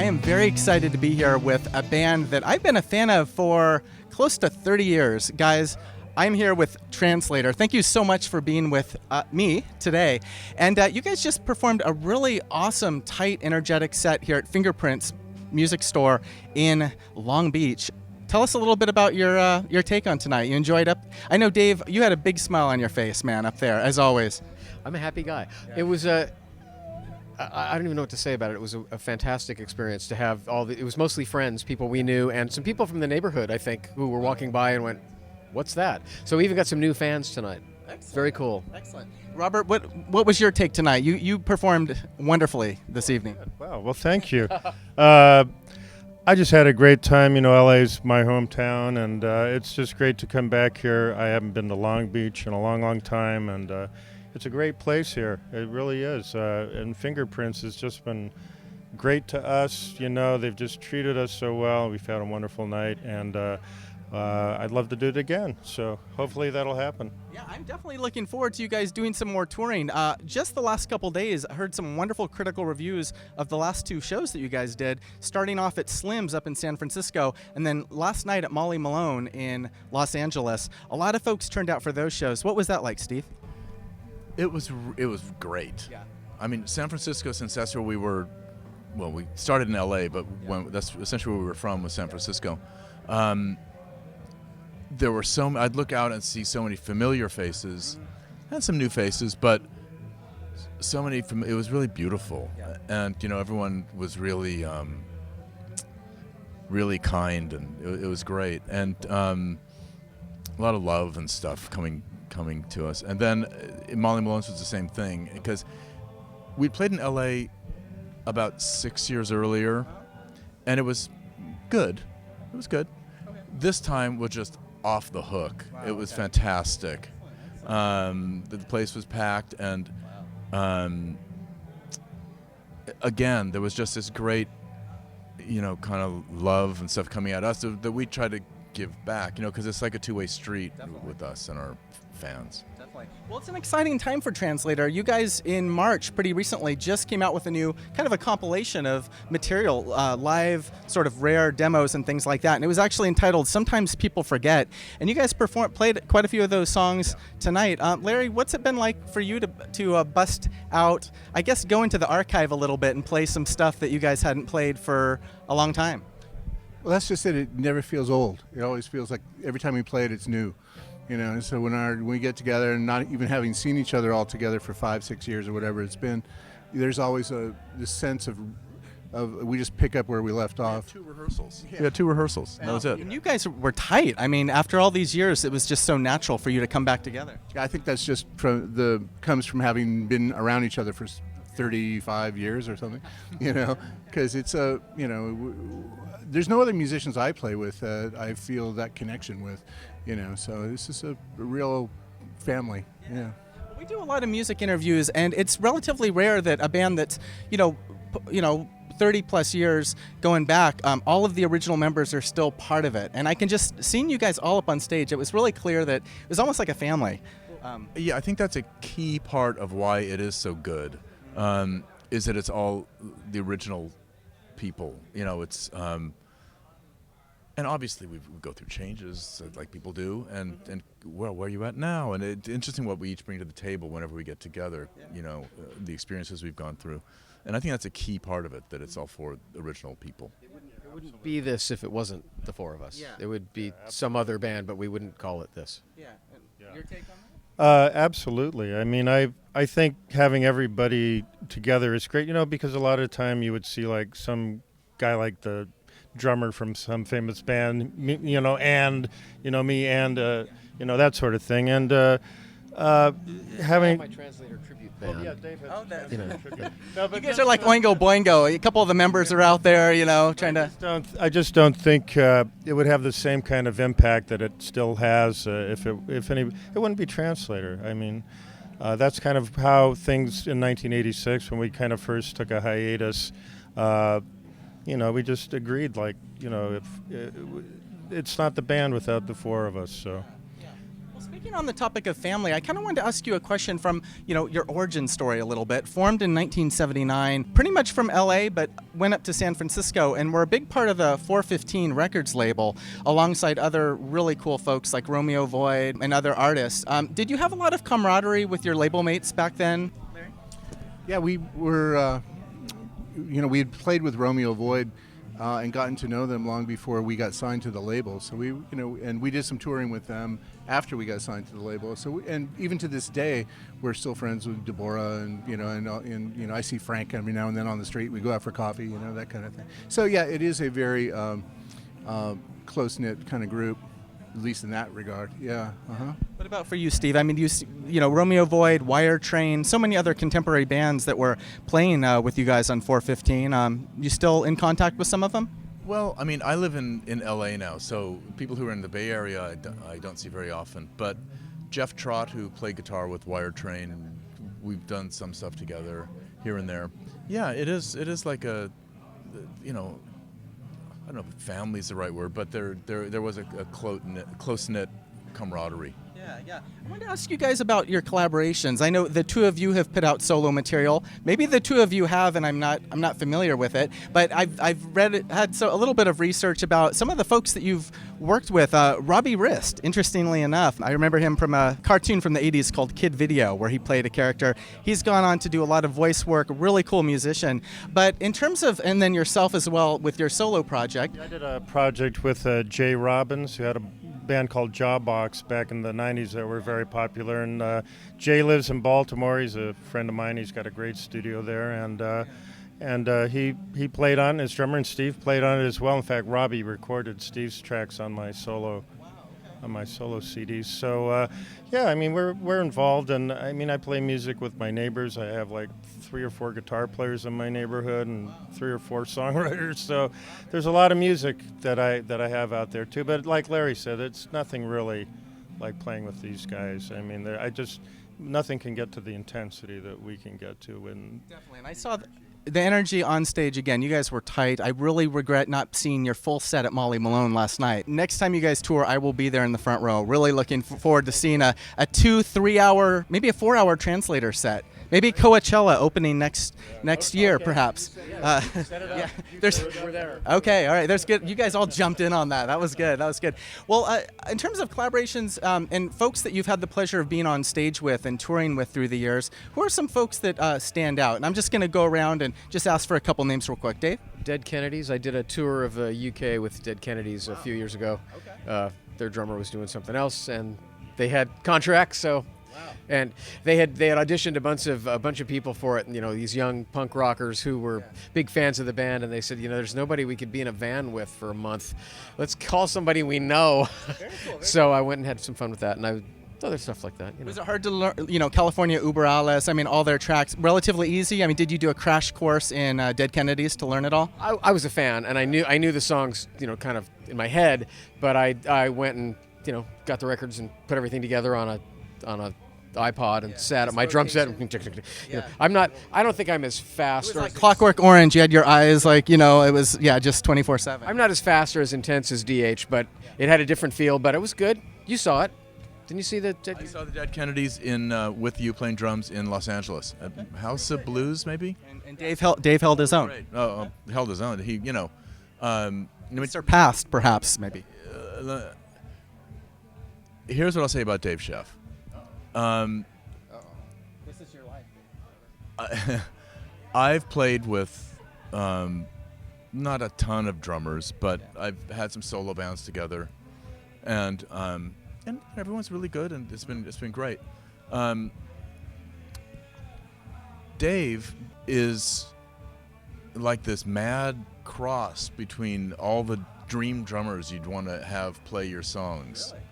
am very excited to be here with a band that I've been a fan of for close to 30 years. Guys, I'm here with Translator. Thank you so much for being with me today. And you guys just performed a really awesome, tight, energetic set here at Fingerprints Music Store in Long Beach. Tell us a little bit about your take on tonight. You enjoyed up? I know, Dave, you had a big smile on your face, man, up there, as always. I'm a happy guy. Yeah. It was I don't even know what to say about it. It was a fantastic experience to have it was mostly friends, people we knew, and some people from the neighborhood, I think, who were walking by and went, "What's that?" So we even got some new fans tonight. Excellent. Very cool. Excellent. Robert, what was your take tonight? You performed wonderfully this evening. Wow. Well, thank you. I just had a great time. You know, LA's my hometown, and it's just great to come back here. I haven't been to Long Beach in a long, long time, and it's a great place here. It really is. And Fingerprints has just been great to us. You know, they've just treated us so well. We've had a wonderful night, and I'd love to do it again. So hopefully that'll happen. Yeah, I'm definitely looking forward to you guys doing some more touring. Just the last couple days, I heard some wonderful critical reviews of the last two shows that you guys did, starting off at Slim's up in San Francisco, and then last night at Molly Malone in Los Angeles. A lot of folks turned out for those shows. What was that like, Steve? It was great. Yeah. I mean, San Francisco, since that's where we started in LA, but that's essentially where we were from, was San Francisco. There were I'd look out and see so many familiar faces, and some new faces, but so many it was really beautiful. Yeah. And, you know, everyone was really, really kind, and it was great. And a lot of love and stuff coming to us. And then Molly Malone's was the same thing, because we'd played in LA about 6 years earlier, and it was good. It was good. Okay. This time was just off the hook. Wow, it was fantastic. The place was packed, and again, there was just this great, you know, kind of love and stuff coming at us that we try to give back, you know, because it's like a two-way street. Definitely. With us and our fans. Definitely. Well, it's an exciting time for Translator. You guys in March, pretty recently, just came out with a new kind of a compilation of material, live sort of rare demos and things like that. And it was actually entitled "Sometimes People Forget." And you guys played quite a few of those songs tonight. Larry, what's it been like for you to bust out, I guess, go into the archive a little bit and play some stuff that you guys hadn't played for a long time? Well, that's just it. It never feels old. It always feels like every time we play it, it's new. You know, and so when we get together, and not even having seen each other all together for 5-6 years or whatever it's been, there's always this sense of we just pick up where we left off. Two rehearsals. Yeah. We had 2 rehearsals. That was it. And you guys were tight. I mean, after all these years, it was just so natural for you to come back together. Yeah, I think that's just comes from having been around each other for 35 years or something. You know, because it's you know, there's no other musicians I play with that I feel that connection with. You know, so this is a real family. Yeah. We do a lot of music interviews, and it's relatively rare that a band that's, you know, 30 plus years going back, all of the original members are still part of it. And I can just, seeing you guys all up on stage, it was really clear that it was almost like a family. Yeah, I think that's a key part of why it is so good, is that it's all the original people. You know, it's... And obviously we go through changes like people do, and well, where are you at now? And it's interesting what we each bring to the table whenever we get together. Yeah. You know, the experiences we've gone through, and I think that's a key part of it, that it's all for original people. It wouldn't be this if it wasn't the 4 of us. Yeah. It would be some other band, but we wouldn't call it this. Yeah. Your take on that? Absolutely. I mean, I think having everybody together is great. You know, because a lot of the time you would see like some guy like the drummer from some famous band, you know, and, you know, me and, you know, that sort of thing. And having... my Translator tribute band. Oh, yeah, Dave has tribute. No, you guys are like Oingo Boingo. A couple of the members are out there, you know, trying to... I just don't think it would have the same kind of impact that it still has if it wouldn't be Translator. I mean, that's kind of how things in 1986, when we kind of first took a hiatus, you know, we just agreed, like, you know, if it's not the band without the 4 of us, so. Well, speaking on the topic of family, I kind of wanted to ask you a question from, your origin story a little bit. Formed in 1979, pretty much from LA, but went up to San Francisco, and were a big part of the 415 Records label, alongside other really cool folks like Romeo Void and other artists. Did you have a lot of camaraderie with your label mates back then, Larry? Yeah, we were, we had played with Romeo Void and gotten to know them long before we got signed to the label. So and we did some touring with them after we got signed to the label. So and even to this day, we're still friends with Deborah, and I see Frank every now and then on the street. We go out for coffee, that kind of thing. So yeah, it is a very close knit kind of group, at least in that regard. Yeah. What about for you, Steve? I mean, Romeo Void, Wire Train, so many other contemporary bands that were playing with you guys on 415. You still in contact with some of them? Well, I mean, I live in LA now, so people who are in the Bay Area I don't see very often. But Jeff Trott, who played guitar with Wire Train, we've done some stuff together here and there. Yeah, it is like a, I don't know if family's the right word, but there was a close-knit camaraderie. Yeah. I wanted to ask you guys about your collaborations. I know the two of you have put out solo material. Maybe the two of you have, and I'm not familiar with it. But I've read it, a little bit of research about some of the folks that you've worked with. Robbie Rist, interestingly enough, I remember him from a cartoon from the '80s called Kid Video, where he played a character. He's gone on to do a lot of voice work. Really cool musician. But in terms of, and then yourself as well with your solo project. I did a project with Jay Robbins, who had a band called Jawbox back in the 90s that were very popular, and Jay lives in Baltimore. He's a friend of mine. He's got a great studio there, and he played on, his drummer, and Steve played on it as well. In fact, Robbie recorded Steve's tracks on my solo CDs. So yeah, I mean, we're involved, and I mean, I play music with my neighbors. I have like 3 or 4 guitar players in my neighborhood and 3 or 4 songwriters. So there's a lot of music that I have out there too. But like Larry said, it's nothing really like playing with these guys. I mean, nothing can get to the intensity that we can get to. Definitely, and I saw the energy on stage again. You guys were tight. I really regret not seeing your full set at Molly Malone last night. Next time you guys tour, I will be there in the front row. Really looking forward to seeing a 2-3 hour, maybe a 4-hour Translator set. Maybe Coachella opening next year, perhaps. Yeah, we're there. Okay, all right. There's good. You guys all jumped in on that. That was good. Well, in terms of collaborations and folks that you've had the pleasure of being on stage with and touring with through the years, who are some folks that stand out? And I'm just going to go around and just ask for a couple names real quick. Dave? Dead Kennedys. I did a tour of the UK with Dead Kennedys a few years ago. Okay. Their drummer was doing something else, and they had contracts, so. Wow. And they had auditioned a bunch of people for it, and these young punk rockers who were big fans of the band, and they said, there's nobody we could be in a van with for a month. Let's call somebody we know. Very cool, so I went and had some fun with that, and other stuff like that. Was it hard to learn, California Uber Alles, I mean, all their tracks, relatively easy? I mean, did you do a crash course in Dead Kennedys to learn it all? I was a fan, and I knew the songs, kind of in my head, but I went and, got the records and put everything together on a iPod and sat at my drum set. I don't think I'm as fast. It was like Clockwork Orange. You had your eyes it was, just 24/7. I'm not as fast or as intense as DH, but it had a different feel, but it was good. You saw it. Didn't you see the I saw the Dead Kennedys with you playing drums in Los Angeles at House of Blues, maybe? And Dave held his own. Right. Held his own. He, surpassed, perhaps, maybe. Here's what I'll say about Dave Sheff. This is your life. I've played with not a ton of drummers, but I've had some solo bands together, and everyone's really good, and it's been great. Dave is like this mad cross between all the dream drummers you'd want to have play your songs. Really?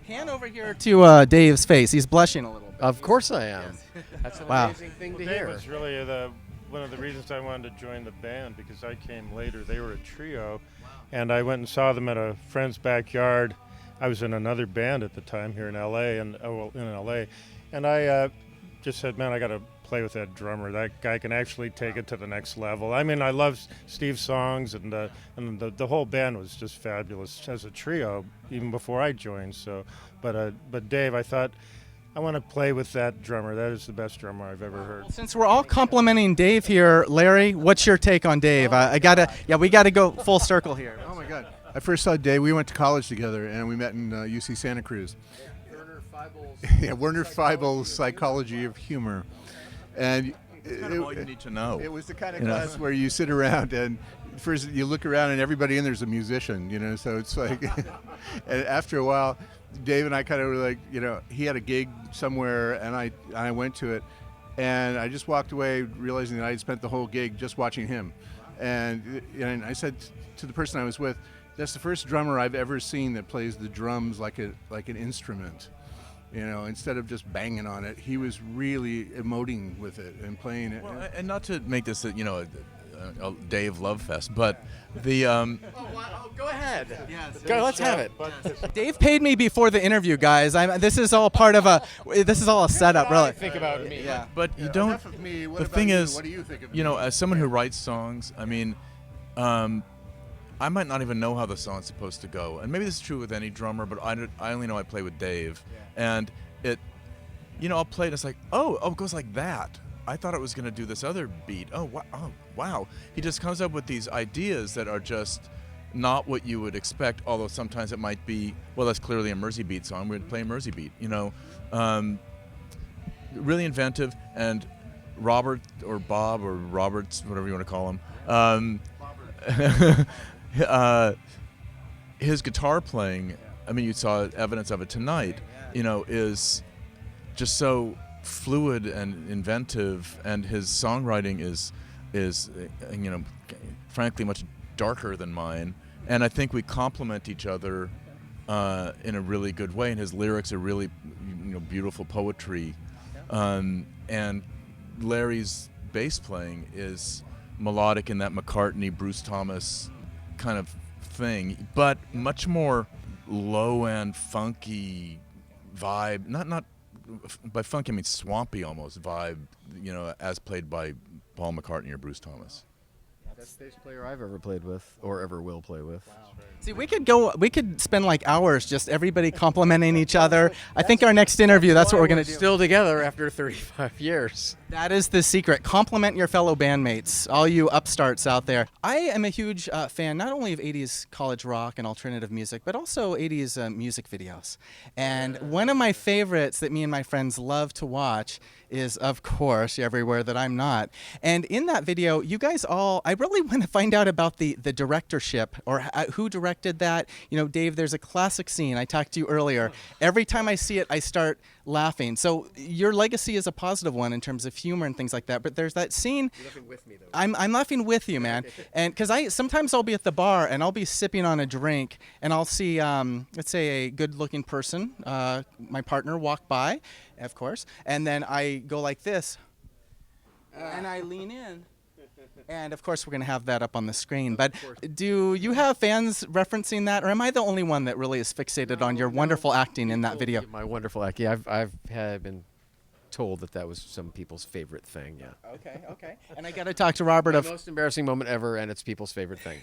Pan over here to Dave's face. He's blushing a little bit. Of course I am. That's an amazing thing to hear. Dave was really one of the reasons I wanted to join the band, because I came later. They were a trio, and I went and saw them at a friend's backyard. I was in another band at the time here in LA, and I just said, man, I got to play play with that drummer. That guy can actually take it to the next level. I mean, I love Steve's songs, and the whole band was just fabulous as a trio, even before I joined. So, but Dave, I thought, I want to play with that drummer. That is the best drummer I've ever heard. Since we're all complimenting Dave here, Larry, what's your take on Dave? We gotta go full circle here. Oh my God! I first saw Dave. We went to college together, and we met in UC Santa Cruz. Yeah, Werner Feibel's Psychology of Humor, and Kind of all you need to know. it was the kind of class where you sit around and first you look around and everybody in there's a musician, so it's like, and after a while, Dave and I kind of were like, he had a gig somewhere and I went to it, and I just walked away realizing that I had spent the whole gig just watching him, and I said to the person I was with, that's the first drummer I've ever seen that plays the drums like an instrument. Instead of just banging on it, he was really emoting with it and playing it. Well, and not to make this, a Dave love fest, but the. Go ahead. Yes. Go. Let's have it. Dave paid me before the interview, guys. This is all a setup, really. Think about me. Yeah. But you don't. Enough of me. What The about thing you? is, What do you think of me? as someone who writes songs, I mean, I might not even know how the song's supposed to go, and maybe this is true with any drummer, but I only know I play with Dave, and I'll play it. It's like, oh, it goes like that. I thought it was going to do this other beat. Oh, wow. He just comes up with these ideas that are just not what you would expect, although sometimes it might be, well, that's clearly a Mersey Beat song. We're going to play a Mersey Beat, Really inventive, and Robert, or Bob, or Roberts, whatever you want to call him, his guitar playing, I mean, you saw evidence of it tonight, is just so fluid and inventive, and his songwriting is frankly much darker than mine, and I think we complement each other in a really good way, and his lyrics are really beautiful poetry, and Larry's bass playing is melodic in that McCartney, Bruce Thomas kind of thing, but much more low-end funky vibe, not by funky I mean swampy almost vibe, as played by Paul McCartney or Bruce Thomas. Best bass player I've ever played with, or ever will play with. Wow. See, we could spend like hours just everybody complimenting each other. I think our next interview, that's what we're going to do. Still together after 35 years. That is the secret. Compliment your fellow bandmates, all you upstarts out there. I am a huge fan not only of 80s college rock and alternative music, but also 80s music videos. And one of my favorites that me and my friends love to watch is, of course, Everywhere That I'm Not. And in that video, you guys I really want to find out about the directorship, or who directed that. Dave, there's a classic scene. I talked to you earlier. Every time I see it, I start laughing. So your legacy is a positive one in terms of humor and things like that. But there's that scene. You're laughing with me, though. I'm laughing with you, man. And because sometimes I'll be at the bar and I'll be sipping on a drink and I'll see, let's say, a good-looking person, my partner, walk by, of course, and then I go like this, and I lean in. And of course, we're going to have that up on the screen. But do you have fans referencing that, or am I the only one that really is fixated on your wonderful acting in that video? My wonderful act. Yeah, I've been told that was some people's favorite thing. Yeah. Okay. And I got to talk to Robert The most embarrassing moment ever, and it's people's favorite thing.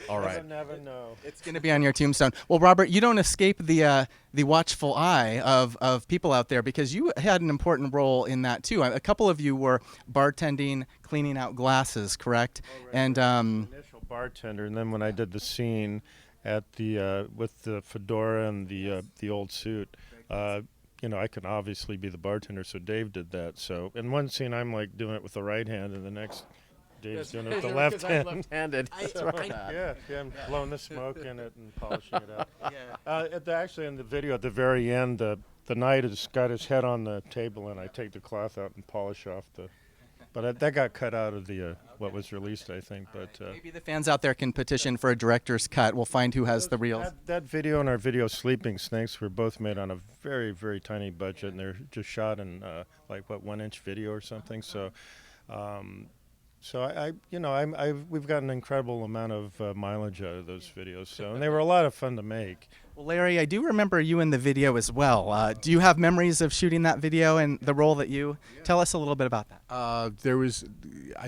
All right. Never know. It's going to be on your tombstone. Well, Robert, you don't escape the watchful eye of people out there, because you had an important role in that too. A couple of you were bartending, cleaning out glasses, correct? And Initial bartender, and then when I did the scene at the with the fedora and the old suit, I can obviously be the bartender, so Dave did that. So in one scene, I'm like doing it with the right hand, and the next, Dave's doing it with the left hand. Left-handed. Yeah, I'm blowing the smoke in it and polishing it up. Actually, in the video at the very end, the knight has got his head on the table, and I take the cloth out and polish off the. But that got cut out of the what was released, I think. But maybe the fans out there can petition for a director's cut. We'll find who has the reels. That video and our video "Sleeping Snakes" were both made on a very, very tiny budget, and they're just shot in 1-inch video or something. So. So we've got an incredible amount of mileage out of those videos. So, and they were a lot of fun to make. Well, Larry, I do remember you in the video as well. Do you have memories of shooting that video and the role that you? Tell us a little bit about that. I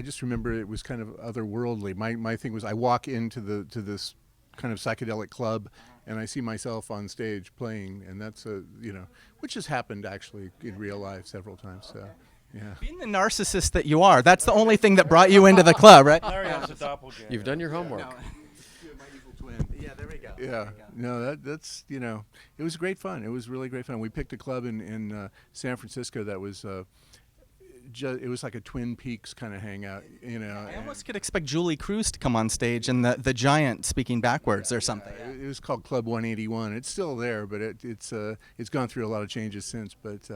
just remember it was kind of otherworldly. My thing was I walk into this kind of psychedelic club, and I see myself on stage playing, and that's which has happened actually in real life several times. So, yeah. Being the narcissist that you are, that's the only thing that brought you into the club, right? Larry has a doppelganger. You've done your homework. My evil twin. Yeah, there we go. Yeah, no, that's it was great fun. It was really great fun. We picked a club in San Francisco that was it was like a Twin Peaks kind of hangout. I almost could expect Julie Cruz to come on stage and the giant speaking backwards or something. It was called Club 181. It's still there, but it's gone through a lot of changes since. But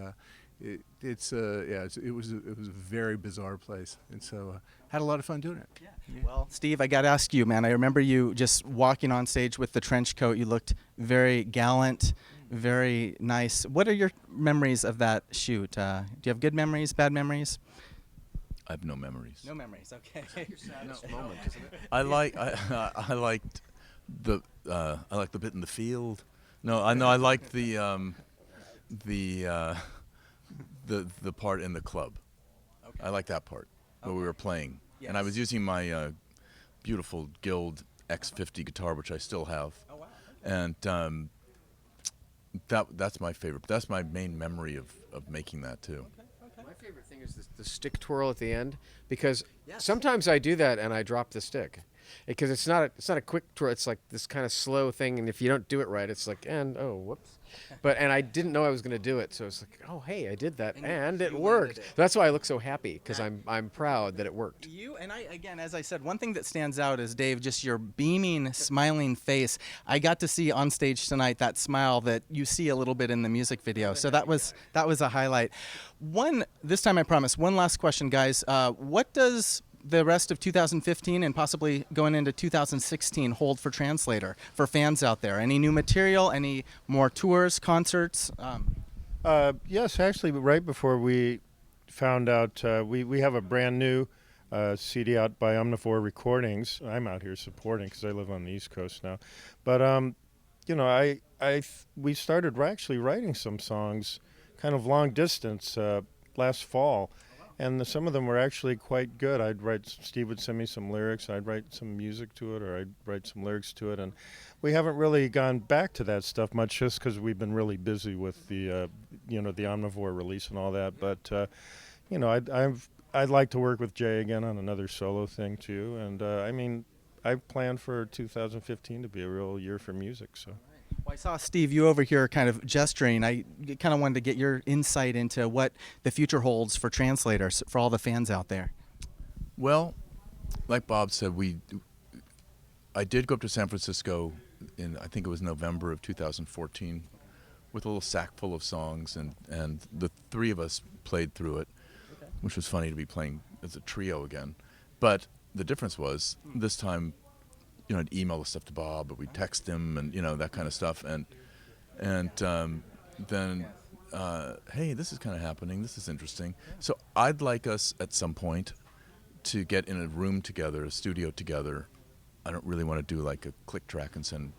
it was a very bizarre place, and so had a lot of fun doing it. Yeah. Well, Steve, I got to ask you, man. I remember you just walking on stage with the trench coat. You looked very gallant, very nice. What are your memories of that shoot? Do you have good memories, bad memories? I have no memories. No memories. Okay. Moment, isn't it? I liked the bit in the field. No, I liked the part in the club. Okay. I liked that part where we were playing, Yes. and I was using my beautiful Guild X50 guitar, which I still have. Oh wow. And that's my favorite. That's my main memory of making that too. My favorite thing is the stick twirl at the end, because Yes. sometimes I do that and I drop the stick, because it's not a quick twirl. It's like this kind of slow thing, and if you don't do it right, it's like whoops. And I didn't know I was going to do it, so it's like, oh hey, I did that, and it worked. That's why I look so happy, because I'm proud that it worked. You and I, again, as I said, one thing that stands out is, Dave, just your beaming, smiling face. I got to see on stage tonight that smile that you see a little bit in the music video. So that was a highlight. This time I promise, one last question, guys. What does the rest of 2015 and possibly going into 2016 hold for Translator, for fans out there? Any new material, any more tours, concerts? Yes, actually, right before we found out, we have a brand new CD out by Omnivore Recordings. I'm out here supporting because I live on the East Coast now. But, we started actually writing some songs kind of long distance last fall. And some of them were actually quite good. Steve would send me some lyrics, I'd write some music to it, or I'd write some lyrics to it. And we haven't really gone back to that stuff much, just because we've been really busy with the Omnivore release and all that. But, I'd like to work with Jay again on another solo thing too. And I plan for 2015 to be a real year for music. So. Well, I saw, Steve, you over here kind of gesturing. I kind of wanted to get your insight into what the future holds for Translators, for all the fans out there. Well, like Bob said, I did go up to San Francisco in, I think it was November of 2014, with a little sack full of songs, and the three of us played through it, which was funny to be playing as a trio again. But the difference was, this time, I'd email the stuff to Bob, or we'd text him, and that kind of stuff, and then hey, this is kind of happening. This is interesting. So I'd like us at some point to get in a room together, a studio together. I don't really want to do like a click track and send,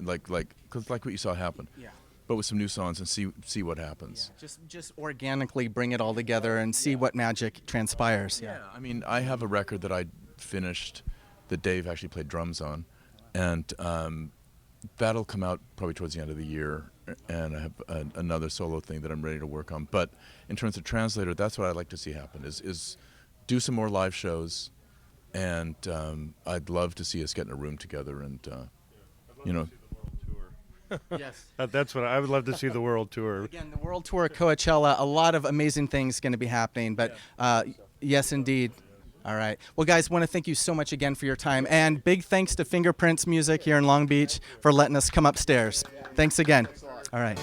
like what you saw happen. Yeah. But with some new songs and see what happens. Yeah. Just organically bring it all together and see what magic transpires. Yeah. I mean, I have a record that I finished that Dave actually played drums on, and that'll come out probably towards the end of the year, and I have another solo thing that I'm ready to work on. But in terms of Translator, that's what I'd like to see happen, is do some more live shows, and I'd love to see us get in a room together and, Yes. That's what I would love to see, the world tour. Again, the World Tour, Coachella, a lot of amazing things going to be happening, but yes, indeed. All right. Well, guys, want to thank you so much again for your time, and big thanks to Fingerprints Music here in Long Beach for letting us come upstairs. Thanks again. All right.